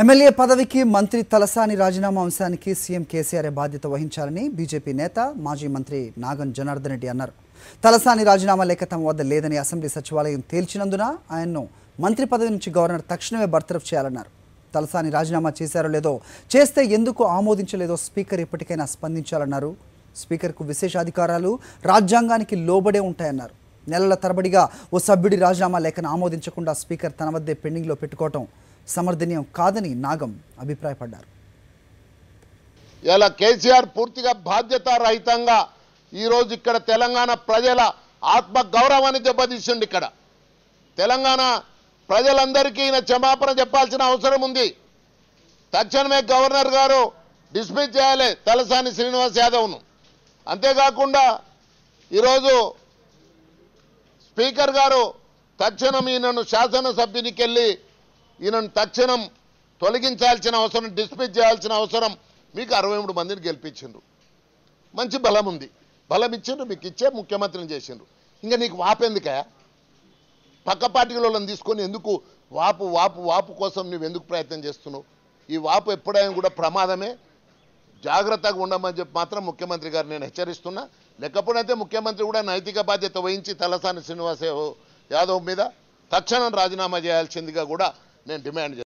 MLA పదవికి మంత్రి తలసాని రాజీనామా అంశానికి సీఎం కేసీఆర్ బాధ్యత వహించాలని బీజేపీ నేత మాజీ మంత్రి నాగన్ జనార్దన్ రెడ్డి అన్నారు. తలసాని రాజీనామా లేఖ తమ వద్ద లేదని అసెంబ్లీ సచివాలయం తేల్చినందున ఆయన్ను మంత్రి పదవి నుంచి గవర్నర్ తక్షణమే బర్తరఫ్ చేయాలన్నారు. తలసాని రాజీనామా చేశారో లేదో, చేస్తే ఎందుకు ఆమోదించలేదో స్పీకర్ ఇప్పటికైనా స్పందించాలన్నారు. స్పీకర్కు విశేష అధికారాలు రాజ్యాంగానికి లోబడే ఉంటాయన్నారు. నెలల తరబడిగా ఓ సభ్యుడి రాజీనామా లేఖను ఆమోదించకుండా స్పీకర్ తన వద్దే పెండింగ్లో పెట్టుకోవటం సమర్థనీయం కాదని నాగం అభిప్రాయపడ్డారు. ఇలా కేసీఆర్ పూర్తిగా బాధ్యతారహితంగా ఈరోజు ఇక్కడ తెలంగాణ ప్రజల ఆత్మ గౌరవాన్ని దెబ్బతీసిండు. ఇక్కడ తెలంగాణ ప్రజలందరికీ ఈయన క్షమాపణ చెప్పాల్సిన అవసరం ఉంది. తక్షణమే గవర్నర్ గారు డిస్మిస్ చేయాలి తలసాని శ్రీనివాస్ యాదవ్ను. అంతేకాకుండా ఈరోజు స్పీకర్ గారు తక్షణం ఈయనను శాసనసభ్యునికి వెళ్ళి ఈయనను తక్షణం తొలగించాల్సిన అవసరం, డిస్మిస్ చేయాల్సిన అవసరం. మీకు 63 మందిని గెలిపించిండ్రు, మంచి బలం ఉంది, బలం ఇచ్చిండ్రు, మీకు ఇచ్చే ముఖ్యమంత్రిని చేసిండ్రు. ఇంకా నీకు వాపెందుకా? పక్క పార్టీలను తీసుకొని ఎందుకు వాపు వాపు వాపు కోసం నువ్వు ఎందుకు ప్రయత్నం చేస్తున్నావు? ఈ వాపు ఎప్పుడైనా కూడా ప్రమాదమే. జాగ్రత్తగా ఉండమని చెప్పి మాత్రం ముఖ్యమంత్రి గారు నేను హెచ్చరిస్తున్నా. లేకపోతే ముఖ్యమంత్రి కూడా నైతిక బాధ్యత వహించి తలసాని శ్రీనివాస్ యాదవ్ మీద తక్షణం రాజీనామా చేయాల్సిందిగా కూడా నేను డిమాండ్ చేస్తాను.